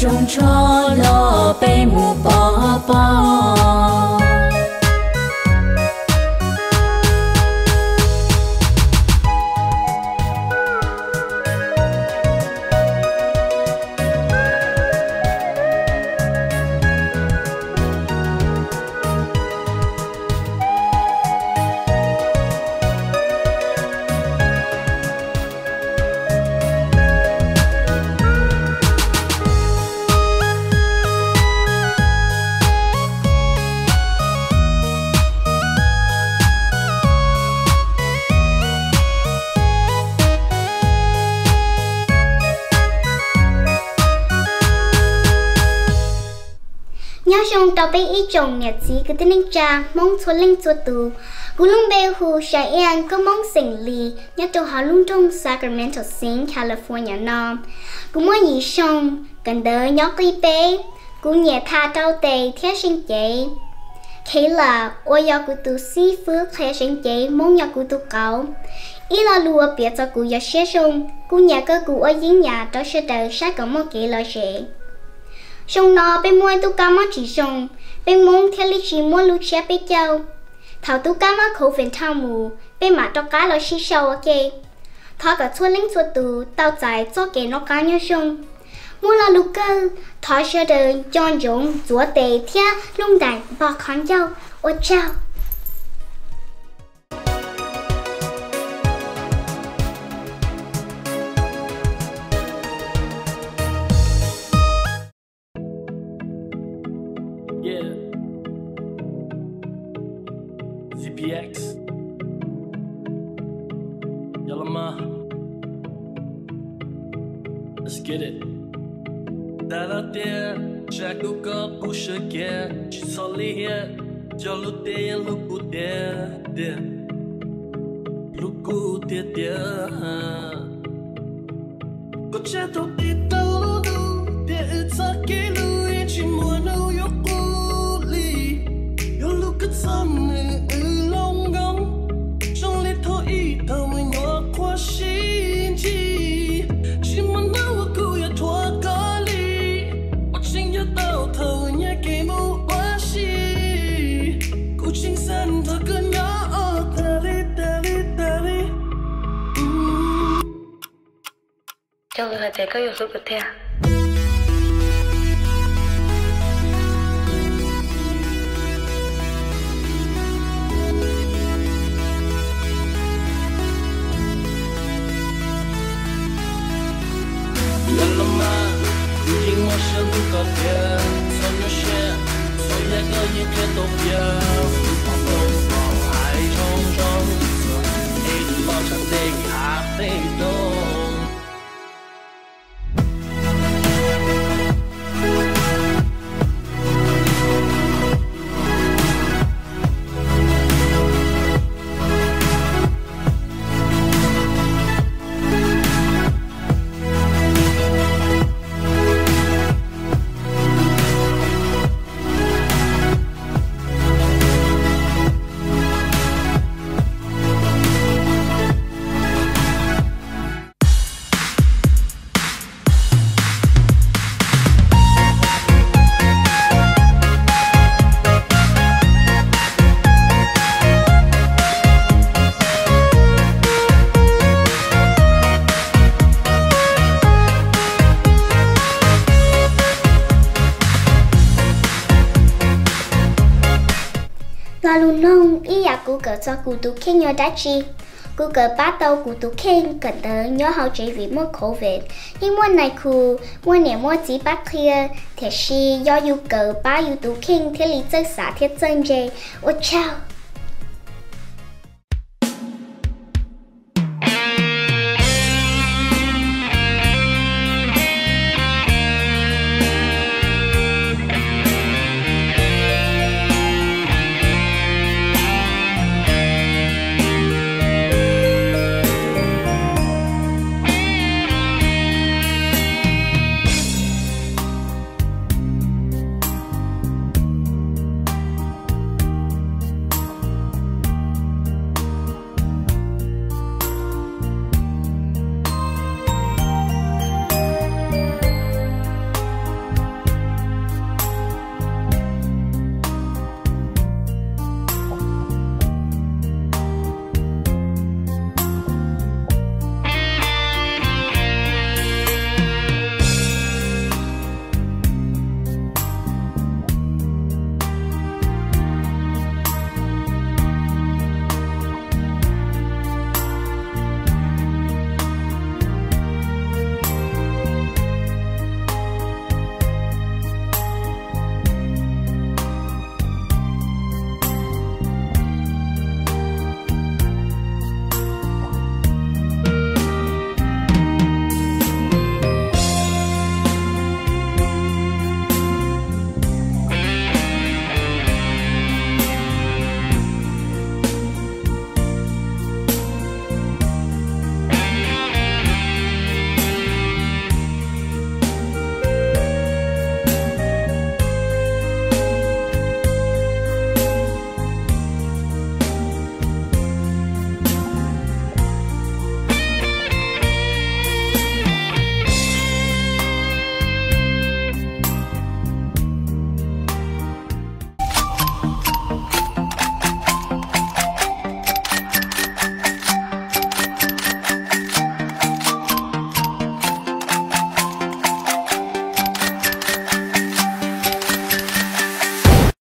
trông cho lo bê mù bó bó. nhớ trong tàu bay ít trồng nhật gì cái tên anh cha mong thua linh thua tù cú lung bê hù sài an có mong sinh lì nhớ tàu họ lung trong Sacramento Sing California nó cú muốn gì xong gần đỡ nhớ cái bê cú nhẹ tha tàu tề thiết sinh chế khi là ôi giờ cú tu si phước thiết sinh chế mong nhớ cú tu cầu ý là lùa biết cho cú giờ xe xong cú nhẹ cơ cú ở dưới nhà đó sẽ đợi sát có một cái lời sẽ xong nó bên mua tu cá mắt chỉ xong bên muốn theo lý chỉ mua lúa chè bên châu thảo tu cá mắt khẩu phần thao mù bên mà cho cá lo xí sâu ok thọ cả chua lính chua tù tao giải cho cái nó cá nhau xong mua là lúa cơ thọ sẽ đời chọn giống chúa tề thia lung đại bỏ khán châu ôi chào. Yeah, ZPX, Yalama, let's get it. Đã là tiền, chắc đủ có bù sơ kia, chỉ so lý hiện, cho lúc tiền lúc cụ tiền, lúc cụ tiền, có cha đâu đi đâu đâu, tiền ít sa kia lui chỉ muốn đâu yêu Some long gong, trong lít thôi ít thâu nhỏ qua xin chi, chỉ muốn đâu cứ ya thua cả li, bắt chính ya tao thâu nhẹ cái mũ quá xí, cú chính san thâu cứ nhỏ tari. Trong người trẻ có yếu tố cực theo. Yalama, nhưng mà sẽ luôn có tiền, sau nhớ sẽ, sau nhớ có những cái tốt đẹp, phong độ vào hai trong, ấy bao chẳng để hạ tê đâu. Là luôn nông ý à cú cỡ cho cú tu khen nhớ đá chi cú cỡ bắt đầu cú tu khen cỡ tớ nhớ hậu chế vì mua COVID nhưng mua này cú mua nè mua chỉ bắt kia thì si do yêu cỡ ba yêu tu khen thế lý chơi xả thiết chân dây ôi chao.